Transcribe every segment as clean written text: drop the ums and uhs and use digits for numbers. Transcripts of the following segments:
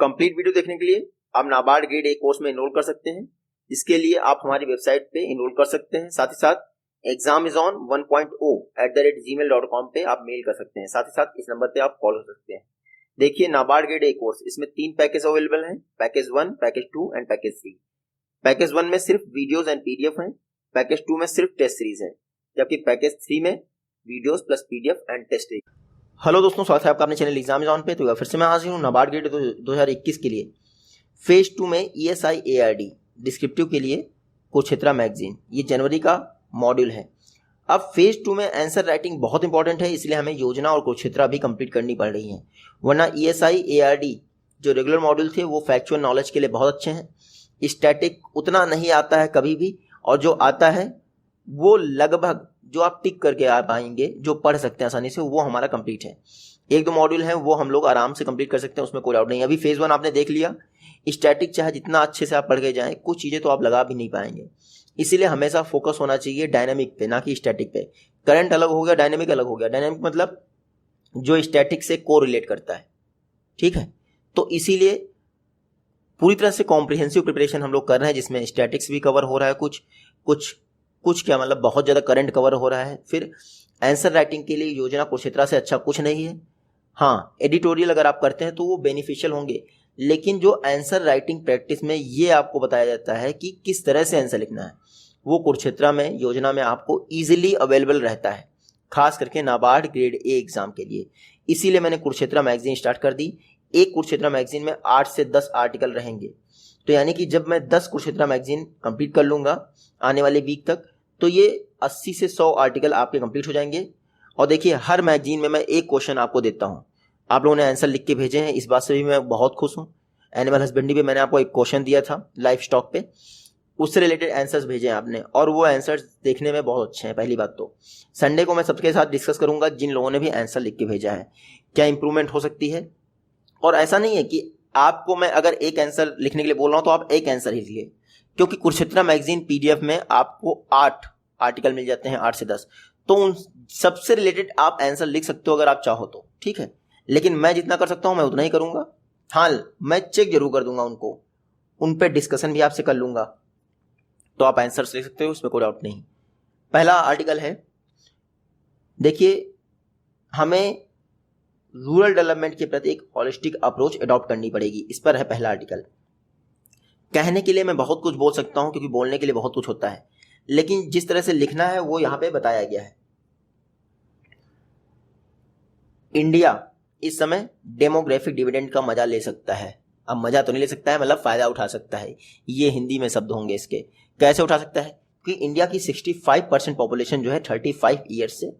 Complete video देखने के लिए आप नाबार्ड ग्रेड ए कोर्स में एनरोल कर सकते हैं। इसके लिए आप हमारी वेबसाइट पे एनरोल कर सकते हैं। साथ ही साथ examizon1.o@gmail.com पे आप मेल कर सकते हैं। साथ ही साथ इस नंबर पे आप कॉल कर सकते हैं। देखिए नाबार्ड ग्रेड ए कोर्स, इसमें 3 पैकेज अवेलेबल हैं, package 1, package 2 and package 3। Package 1 में सिर्फ वीडियोस एंड पीडीएफ हैं, पैकेज 2 में सिर्फ टेस्ट सीरीज है, जबकि पैकेज 3 में videos plus PDF and test series. Hello दोस्तों, स्वागत है आपका अपने चैनल एग्जामिज़न पे। तो फिर से मैं हाजिर हूँ नाबार्ड ग्रेड 2021 के लिए। फेज 2 में ESI ARD डिस्क्रिप्टिव के लिए कुरुक्षेत्र मैगजीन, ये जनवरी का मॉड्यूल है। अब फेज 2 में आंसर राइटिंग बहुत इंपॉर्टेंट है, इसलिए हमें योजना और कुरुक्षेत्र भी कंप्लीट करनी पड़ रही है। वरना ESI ARD जो रेगुलर मॉड्यूल थे वो फैक्चुअल नॉलेज के लिए बहुत अच्छे हैं। स्टैटिक उतना नहीं आता है कभी भी, और जो आता है वो लगभग जो आप टिक करके आ पाएंगे, जो पढ़ सकते हैं आसानी से, वो हमारा कंप्लीट है। 1-2 मॉड्यूल हैं वो हम लोग आराम से कंप्लीट कर सकते हैं, उसमें कोई डाउट नहीं। अभी फेज 1 आपने देख लिया। स्टैटिक चाहे जितना अच्छे से आप पढ़ के जाएं, कुछ चीज़ें तो आप लगा भी नहीं पाएंगे। इसीलिए हमेशा फोकस होना चाहिए डायनेमिक पे, ना कि स्टैटिक पे। करंट अलग हो गया, डायनेमिक अलग हो गया। डायनेमिक मतलब जो स्टैटिक से को रिलेट करता है, ठीक है। तो इसीलिए पूरी तरह से कॉम्प्रिहेंसिव प्रिपरेशन हम लोग कर रहे हैं, जिसमें स्टैटिक्स भी कवर हो रहा है, कुछ क्या मतलब बहुत ज़्यादा करंट कवर हो रहा है। फिर आंसर राइटिंग के लिए योजना कुरुक्षेत्र से अच्छा कुछ नहीं है। हाँ, एडिटोरियल अगर आप करते हैं तो वो बेनिफिशियल होंगे, लेकिन जो आंसर राइटिंग प्रैक्टिस में ये आपको बताया जाता है कि किस तरह से आंसर लिखना है, वो कुरुक्षेत्र में योजना में आपको ईजिली अवेलेबल रहता है, खास करके नाबार्ड ग्रेड ए एग्जाम के लिए। इसीलिए मैंने कुरुक्षेत्र मैगजीन स्टार्ट कर दी। एक कुरुक्षेत्र मैगजीन में 8 से 10 आर्टिकल रहेंगे। तो यानी कि जब मैं 10 कुरुक्षेत्र मैगजीन कंप्लीट कर लूँगा आने वाले वीक तक, तो ये 80 से 100 आर्टिकल आपके कंप्लीट हो जाएंगे। और देखिए, हर मैगजीन में मैं एक क्वेश्चन आपको देता हूँ। आप लोगों ने आंसर लिख के भेजे हैं, इस बात से भी मैं बहुत खुश हूँ। एनिमल हस्बेंड्री पे मैंने आपको एक क्वेश्चन दिया था लाइफ स्टॉक पे, उससे रिलेटेड आंसर्स भेजे हैं आपने, और वो आंसर्स देखने में बहुत अच्छे हैं। पहली बात तो संडे को मैं सबके साथ डिस्कस करूंगा जिन लोगों ने भी आंसर लिख के भेजा है, क्या इंप्रूवमेंट हो सकती है। और ऐसा नहीं है कि आपको मैं अगर एक आंसर लिखने के लिए बोल रहा हूँ तो आप एक आंसर ही लिखिए, क्योंकि कुरुक्षेत्र मैगजीन PDF में आपको 8 आर्टिकल मिल जाते हैं, 8 से 10। तो उन सबसे रिलेटेड आप आंसर लिख सकते हो अगर आप चाहो तो, ठीक है। लेकिन मैं जितना कर सकता हूं मैं उतना ही करूंगा। हाँ, मैं चेक जरूर कर दूंगा उनको, उन पे डिस्कशन भी आपसे कर लूंगा, तो आप आंसर्स लिख सकते हो, उसमें कोई डाउट नहीं। पहला आर्टिकल है, देखिए, हमें रूरल डेवलपमेंट के प्रति एक हॉलिस्टिक अप्रोच अडॉप्ट करनी पड़ेगी। इस पर है पहला आर्टिकल। कहने के लिए मैं बहुत कुछ बोल सकता हूं, क्योंकि बोलने के लिए बहुत कुछ होता है, लेकिन जिस तरह से लिखना है वो यहां पे बताया गया है। इंडिया इस समय डेमोग्राफिक डिविडेंड का मजा ले सकता है। अब मजा तो नहीं ले सकता है, मतलब फायदा उठा सकता है, ये हिंदी में शब्द होंगे इसके। कैसे उठा सकता है? कि इंडिया की 65% पॉपुलेशन जो है 35 ईयर्स से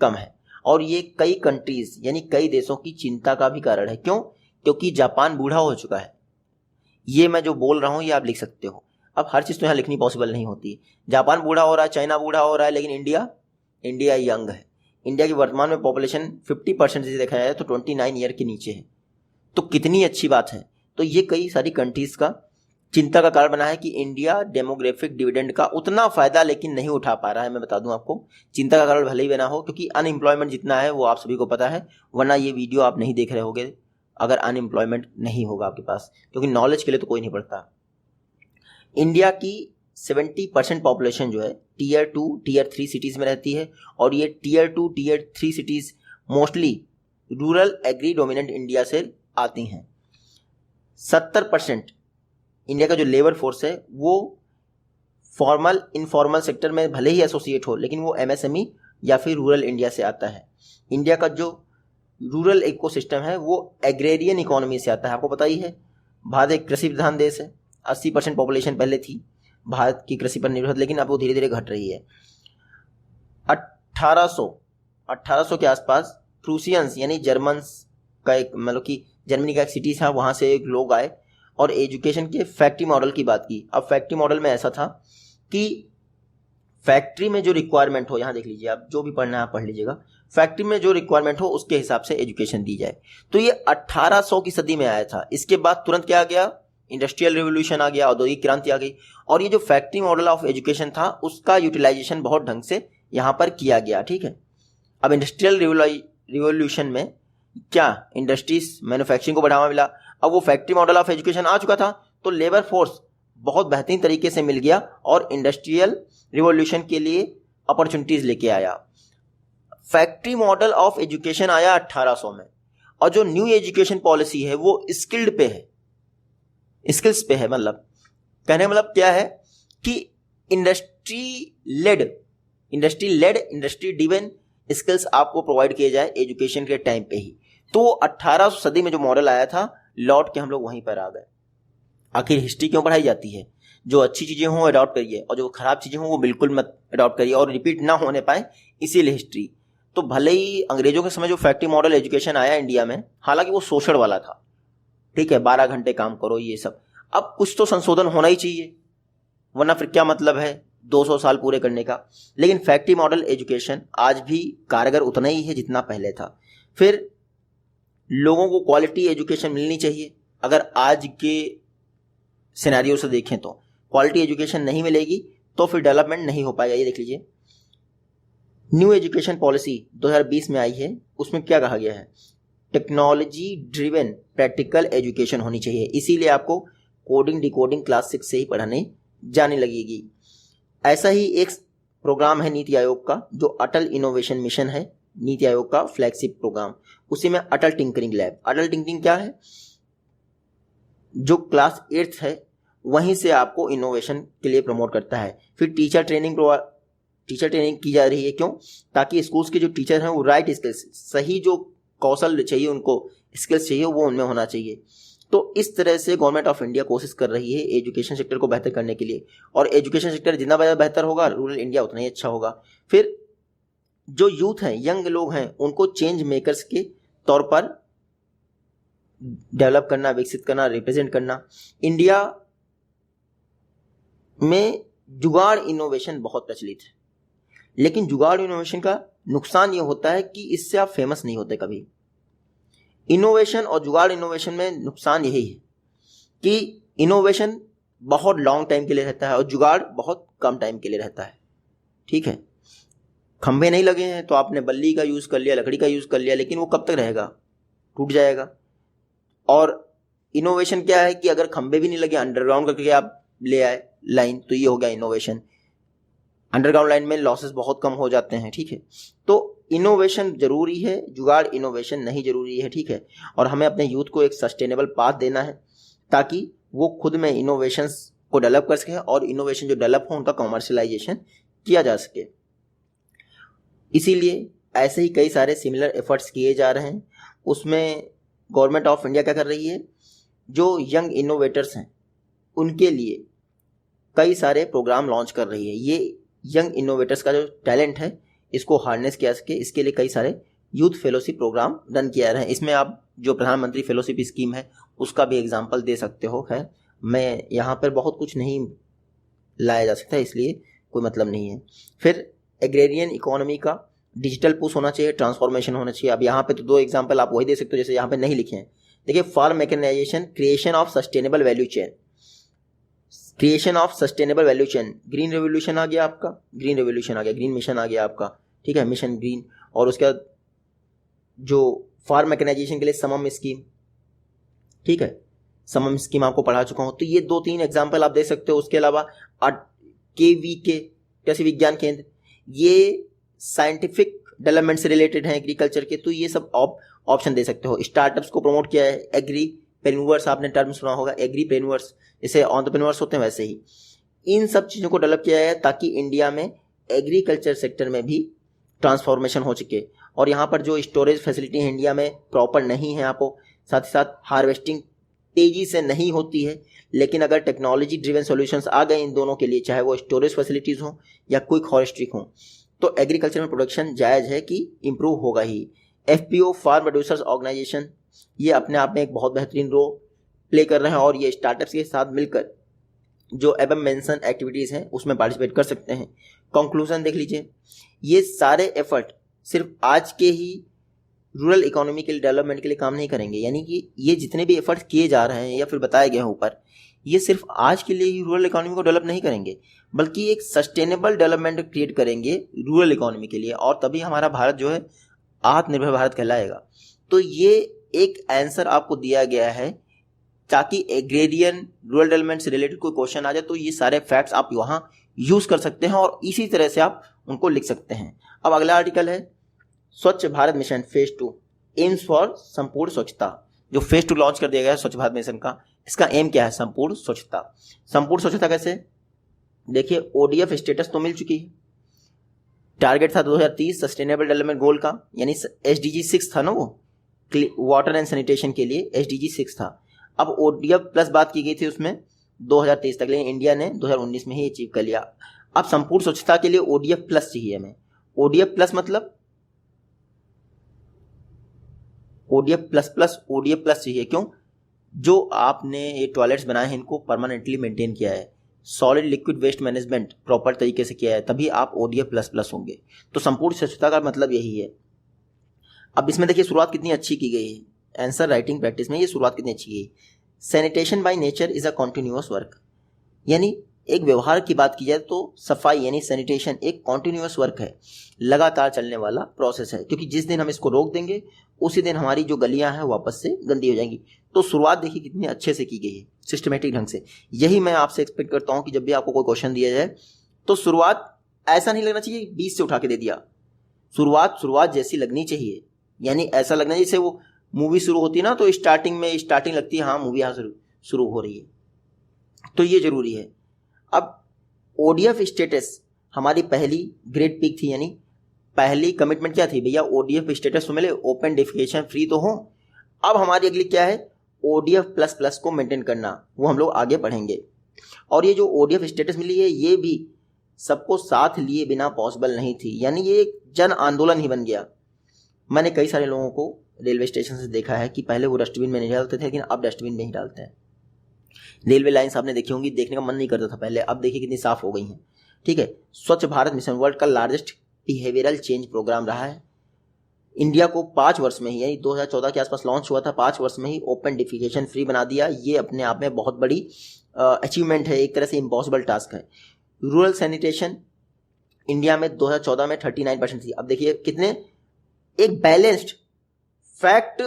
कम है, और ये कई कंट्रीज यानी कई देशों की चिंता का भी कारण है। क्यों? क्योंकि जापान बूढ़ा हो चुका है। ये मैं जो बोल रहा हूं ये आप लिख सकते हो। अब हर चीज तो यहाँ लिखनी पॉसिबल नहीं होती। जापान बूढ़ा हो रहा है, चाइना बूढ़ा हो रहा है, लेकिन इंडिया यंग है। इंडिया की वर्तमान में पॉपुलेशन 50% से देखा जाए तो 29 ईयर के नीचे है। तो कितनी अच्छी बात है। तो ये कई सारी कंट्रीज का चिंता का कारण बना है कि इंडिया डेमोग्राफिक डिविडेंड का उतना फायदा लेकिन नहीं उठा पा रहा है। मैं बता दूं आपको, चिंता का कारण भले ही बना हो, क्योंकि अनएम्प्लॉयमेंट जितना है वो आप सभी को पता है, वरना ये वीडियो आप नहीं देख रहे होगे अगर अनएम्प्लॉयमेंट नहीं होगा आपके पास, क्योंकि नॉलेज के लिए तो कोई नहीं पढ़ता। इंडिया की 70% पॉपुलेशन जो है Tier 2, Tier 3 सिटीज़ में रहती है, और ये Tier 2, Tier 3 cities mostly rural agri dominant India से आती हैं। 70% इंडिया का जो लेबर फोर्स है वो फॉर्मल इनफॉर्मल सेक्टर में भले ही एसोसिएट हो, लेकिन वो MSME या फिर रूरल इंडिया से आता है। इंडिया का जो रूरल इकोसिस्टम है वो एग्रेरियन इकोनॉमी से आता है। आपको पता ही है, भारत एक कृषि प्रधान देश है। 80% पॉपुलेशन पहले थी भारत की कृषि पर निर्भर, लेकिन अब वो धीरे धीरे घट रही है। 1800 के आसपास प्रूसियंस यानी जर्मन्स का एक, मतलब कि जर्मनी का एक सिटी था, वहाँ से एक लोग आए और एजुकेशन के फैक्ट्री मॉडल की बात की। अब फैक्ट्री मॉडल में ऐसा था कि फैक्ट्री में जो रिक्वायरमेंट हो, यहाँ देख लीजिए, आप जो भी पढ़ना है आप पढ़ लीजिएगा, फैक्ट्री में जो रिक्वायरमेंट हो उसके हिसाब से एजुकेशन दी जाए। तो ये 1800 की सदी में आया था। इसके बाद तुरंत क्या आ गया? इंडस्ट्रियल रिवोल्यूशन आ गया, औद्योगिक क्रांति आ गई, और ये जो फैक्ट्री मॉडल ऑफ एजुकेशन था उसका यूटिलाइजेशन बहुत ढंग से यहाँ पर किया गया, ठीक है। अब इंडस्ट्रियल रिवोल्यूशन में क्या इंडस्ट्रीज मैन्युफैक्चरिंग को बढ़ावा मिला। अब वो फैक्ट्री मॉडल ऑफ एजुकेशन आ चुका था, तो लेबर फोर्स बहुत बेहतरीन तरीके से मिल गया और इंडस्ट्रियल रिवॉल्यूशन के लिए अपॉर्चुनिटीज लेके आया। फैक्ट्री मॉडल ऑफ एजुकेशन आया 1800 में, और जो न्यू एजुकेशन पॉलिसी है वो स्किल्ड पे है, स्किल्स पे है। मतलब कहने का मतलब क्या है कि इंडस्ट्री ड्रिवन स्किल्स आपको प्रोवाइड किए जाए एजुकेशन के टाइम पे ही। तो 1800 सदी में जो मॉडल आया था, लौट के हम लोग वहीं पर आ गए। आखिर हिस्ट्री क्यों पढ़ाई जाती है? जो अच्छी चीजें हों अडॉप्ट करिए, और जो खराब चीजें हों वो बिल्कुल मत अडॉप्ट करिए, और रिपीट ना होने पाए, इसीलिए हिस्ट्री। तो भले ही अंग्रेजों के समय जो फैक्ट्री मॉडल एजुकेशन आया इंडिया में, हालांकि वो शोषण वाला था, ठीक है, 12 घंटे काम करो ये सब। अब कुछ तो संशोधन होना ही चाहिए, वरना फिर क्या मतलब है 200 साल पूरे करने का। लेकिन फैक्ट्री मॉडल एजुकेशन आज भी कारगर उतना ही है जितना पहले था। फिर लोगों को क्वालिटी एजुकेशन मिलनी चाहिए। अगर आज के सिनेरियो से देखें तो क्वालिटी एजुकेशन नहीं मिलेगी तो फिर डेवलपमेंट नहीं हो पाएगा। ये देख लीजिए, न्यू एजुकेशन पॉलिसी 2020 में आई है, उसमें क्या कहा गया है? टेक्नोलॉजी ड्रिवन प्रैक्टिकल एजुकेशन होनी चाहिए, इसीलिए आपको कोडिंग डिकोडिंग क्लास 6 से ही पढ़ाने जाने लगेगी। ऐसा ही एक प्रोग्राम है नीति आयोग का, जो अटल इनोवेशन मिशन है, नीति आयोग का फ्लैगशिप प्रोग्राम। उसी में Atal tinkering lab. Atal tinkering क्या है? जो क्लास 8 है वहीं से आपको इनोवेशन के लिए प्रमोट करता है। फिर टीचर ट्रेनिंग की जा रही है। क्यों? ताकि स्कूल्स के जो टीचर हैं वो राइट स्किल्स, सही जो कौशल चाहिए उनको, स्किल्स चाहिए, वो उनमें होना चाहिए। तो इस तरह से गवर्नमेंट ऑफ इंडिया कोशिश कर रही है एजुकेशन सेक्टर को बेहतर करने के लिए, और एजुकेशन सेक्टर जितना बेहतर होगा रूरल इंडिया उतना ही अच्छा होगा। फिर जो यूथ हैं, यंग लोग हैं, उनको चेंज मेकर्स के तौर पर डेवलप करना, विकसित करना, रिप्रेजेंट करना। इंडिया में जुगाड़ इनोवेशन बहुत प्रचलित है, लेकिन जुगाड़ इनोवेशन का नुकसान ये होता है कि इससे आप फेमस नहीं होते कभी। इनोवेशन और जुगाड़ इनोवेशन में नुकसान यही है कि इनोवेशन बहुत लॉन्ग टाइम के लिए रहता है और जुगाड़ बहुत कम टाइम के लिए रहता है। ठीक है, खंभे नहीं लगे हैं तो आपने बल्ली का यूज़ कर लिया, लकड़ी का यूज़ कर लिया, लेकिन वो कब तक रहेगा? टूट जाएगा। और इनोवेशन क्या है कि अगर खंभे भी नहीं लगे, अंडरग्राउंड करके आप ले आए लाइन, तो ये हो गया इनोवेशन। अंडरग्राउंड लाइन में लॉसेस बहुत कम हो जाते हैं। ठीक है, तो इनोवेशन जरूरी है, जुगाड़ इनोवेशन नहीं जरूरी है। ठीक है, और हमें अपने यूथ को एक सस्टेनेबल पाथ देना है ताकि वो खुद में इनोवेशंस को डेवलप कर सके, और इनोवेशन जो डेवलप हो उनका कमर्शियलाइजेशन किया जा सके। इसीलिए ऐसे ही कई सारे सिमिलर एफर्ट्स किए जा रहे हैं। उसमें गवर्नमेंट ऑफ इंडिया क्या कर रही है? जो यंग इनोवेटर्स हैं उनके लिए कई सारे प्रोग्राम लॉन्च कर रही है। ये यंग इनोवेटर्स का जो टैलेंट है इसको हार्नेस किया सके, इसके लिए कई सारे यूथ फेलोशिप प्रोग्राम रन किया रहे हैं। इसमें आप जो प्रधानमंत्री फेलोशिप स्कीम है उसका भी एग्जांपल दे सकते हो। है, मैं यहाँ पर बहुत कुछ नहीं लाया जा सकता, इसलिए कोई मतलब नहीं है। फिर एग्रेरियन इकोनॉमी का डिजिटल पुश होना चाहिए, ट्रांसफॉर्मेशन होना चाहिए। अब यहाँ पे तो 2 एग्जाम्पल आप वही दे सकते हो जैसे यहाँ पे नहीं लिखे हैं। देखिए, farm mechanisation, creation of sustainable value chain, creation of sustainable value chain. Green revolution आ गया आपका, ग्रीन रेवोल्यूशन आ गया, ग्रीन मिशन आ गया आपका। ठीक है, मिशन ग्रीन। और उसके बाद जो फार्म मैकेनाइजेशन के लिए समम स्कीम, ठीक है, समम स्कीम आपको पढ़ा चुका हूँ। तो ये 2-3 एग्जाम्पल आप दे सकते हो। उसके अलावा KVK कृषि विज्ञान केंद्र, ये साइंटिफिक डेवलपमेंट से रिलेटेड हैं एग्रीकल्चर के, तो ये सब ऑप्शन दे सकते हो। स्टार्टअप्स को प्रमोट किया है, एग्रीप्रेन्योर्स, आपने टर्म सुना होगा, एग्रीप्रेन्योर्स जैसे एंटरप्रेन्योर्स होते हैं वैसे ही इन सब चीज़ों को डेवलप किया है ताकि इंडिया में एग्रीकल्चर सेक्टर में भी ट्रांसफॉर्मेशन हो सके। और यहाँ पर जो स्टोरेज फैसिलिटी है इंडिया में प्रॉपर नहीं है, आपको साथ ही साथ हार्वेस्टिंग तेजी से नहीं होती है। लेकिन अगर टेक्नोलॉजी ड्रिवन सॉल्यूशंस आ गए इन दोनों के लिए, चाहे वो स्टोरेज फैसिलिटीज़ हो या क्विक फॉरेस्ट्री हो, तो एग्रीकल्चर में प्रोडक्शन जायज़ है कि इम्प्रूव होगा ही। FPO फार्म प्रोड्यूसर्स ऑर्गेनाइजेशन, ये अपने आप में एक बहुत बेहतरीन रोल प्ले कर रहे हैं, और ये स्टार्टअप्स के साथ मिलकर जो एबम मेंशन एक्टिविटीज़ हैं उसमें पार्टिसिपेट कर सकते हैं। कंक्लूजन देख लीजिए, ये सारे एफर्ट सिर्फ आज के ही रूरल इकोनॉमी के डेवलपमेंट के लिए काम नहीं करेंगे, यानी कि ये जितने भी एफर्ट्स किए जा रहे हैं या फिर बताए गए हैं ऊपर, ये सिर्फ आज के लिए ही रूरल इकोनॉमी को डेवलप नहीं करेंगे, बल्कि एक सस्टेनेबल डेवलपमेंट क्रिएट करेंगे रूरल इकोनॉमी के लिए, और तभी हमारा भारत जो है आत्मनिर्भर भारत कहलाएगा। तो ये एक आंसर आपको दिया गया है ताकि एग्रेरियन रूरल डेवलपमेंट से रिलेटेड कोई क्वेश्चन आ जाए तो ये सारे फैक्ट्स आप वहाँ यूज कर सकते हैं और इसी तरह से आप उनको लिख सकते हैं। अब अगला आर्टिकल है स्वच्छ Bharat mission phase 2 AIIMS for संपूर्ण स्वच्छता। जो फेज 2 लॉन्च कर दिया गया है स्वच्छ भारत मिशन का, इसका एम क्या है? संपूर्ण स्वच्छता। संपूर्ण स्वच्छता कैसे? देखिए ओडीएफ स्टेटस तो मिल चुकी है, टारगेट था 2030 सस्टेनेबल डेवलपमेंट गोल का, यानी एसडीजी 6 था ना, वो वाटर एंड सैनिटेशन के लिए एसडीजी 6 था। अब ओडीएफ प्लस बात की गई थी उसमें 2023 तक, लेकिन इंडिया ने 2019 में ही अचीव कर लिया। अब संपूर्ण स्वच्छता के लिए ओडीएफ प्लस चाहिए हमें। ओडीएफ प्लस मतलब ओडीएफ प्लस चाहिए। क्यों? जो आपने ये टॉयलेट्स बनाए हैं इनको परमानेंटली मेंटेन किया है, solid liquid waste management proper तरीके से किया है, तभी आप ओडीएफ प्लस प्लस होंगे। तो संपूर्ण स्वच्छता का मतलब यही है। अब इसमें देखिए शुरुआत कितनी अच्छी की गई है, आंसर राइटिंग प्रैक्टिस में ये शुरुआत कितनी अच्छी की गई। Sanitation by nature is a continuous work, यानी एक व्यवहार की बात की जाए तो सफाई यानी सैनिटेशन एक कॉन्टिन्यूअस वर्क है, लगातार चलने वाला प्रोसेस है, क्योंकि जिस दिन हम इसको रोक देंगे उसी दिन हमारी जो गलियां हैं वापस से गंदी हो जाएंगी। तो शुरुआत देखिए कितनी अच्छे से की गई है, सिस्टमेटिक ढंग से। यही मैं आपसे एक्सपेक्ट करता हूं कि जब भी आपको कोई क्वेश्चन दिया जाए तो शुरुआत ऐसा नहीं लगना चाहिए बीच से उठा के दे दिया, शुरुआत जैसी लगनी चाहिए, यानी ऐसा लगना चाहिए जैसे वो मूवी शुरू होती है ना, तो स्टार्टिंग लगती है हाँ मूवी यहाँ शुरू हो रही है, तो ये जरूरी है। अब ओडीएफ स्टेटस हमारी पहली ग्रेड पिक थी, यानी पहली कमिटमेंट क्या थी भैया? ओडीएफ स्टेटस तो मिले, ओपन डेफिकेशन फ्री तो हो। अब हमारी अगली क्या है? ओडीएफ प्लस प्लस को मेंटेन करना, वो हम लोग आगे पढ़ेंगे। और ये जो ओडीएफ स्टेटस मिली है ये भी सबको साथ लिए बिना पॉसिबल नहीं थी, यानी ये एक जन आंदोलन ही बन गया। मैंने कई सारे लोगों को रेलवे स्टेशन से देखा है कि पहले वो डस्टबिन में नहीं डालते थे, लेकिन अब डस्टबिन में ही डालते हैं। रेलवे लाइन्स आपने देखी होंगी, देखने का मन नहीं करता था पहले, अब देखिए कितनी साफ हो गई हैं। ठीक है, स्वच्छ भारत मिशन वर्ल्ड का लार्जेस्ट बिहेवियरल चेंज प्रोग्राम रहा है। इंडिया को 5 वर्ष में ही, यानी 2014 के आसपास लॉन्च हुआ था, 5 वर्ष में ही ओपन डिफिकेशन फ्री बना दिया। ये अपने आप में बहुत बड़ी अचीवमेंट है, एक तरह से इम्पॉसिबल टास्क है। रूरल सैनिटेशन इंडिया में 2014 में 39% थी, अब देखिए कितने, एक बैलेंस्ड फैक्ट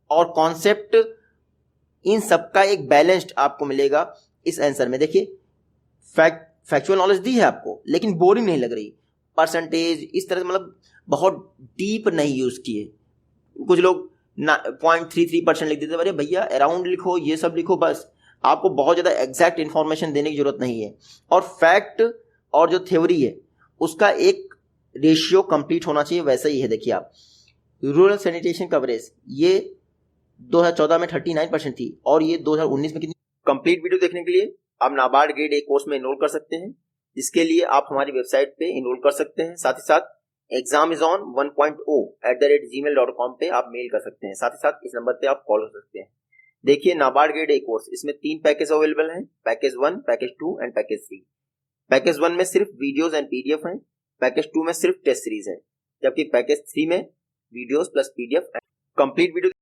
और कॉन्सेप्ट, इन सबका एक बैलेंस्ड आपको मिलेगा इस आंसर में। देखिए फैक्चुअल नॉलेज दी है आपको, लेकिन बोरिंग नहीं लग रही, परसेंटेज इस तरह से मतलब बहुत डीप नहीं यूज किए। कुछ लोग 0.33% लिख देते, अरे भैया अराउंड लिखो, ये सब लिखो, बस आपको बहुत ज़्यादा एग्जैक्ट इन्फॉर्मेशन देने की जरूरत नहीं है। और फैक्ट और जो थ्योरी है उसका एक रेशियो कंप्लीट होना चाहिए, वैसा ही है। देखिए आप रूरल सैनिटेशन कवरेज ये 2014 में 39% थी और ये 2019 में कितनी। कंप्लीट वीडियो देखने के लिए आप नाबार्ड ग्रेड ए कोर्स में इनरोल कर सकते हैं, जिसके लिए आप हमारी वेबसाइट पे इनरोल कर सकते हैं। साथ ही साथ examizon1.o@gmail.com पे आप मेल कर सकते हैं। साथ ही साथ इस नंबर पे आप कॉल कर सकते हैं। देखिए नाबार्ड ग्रेड ए कोर्स, इसमें 3 पैकेज अवेलेबल हैं, package 1, package 2 and package 3। Package 1 में सिर्फ वीडियोस एंड पीडीएफ हैं, पैकेज 2 में सिर्फ टेस्ट सीरीज है, जबकि पैकेज 3 में videos plus PDF. Complete video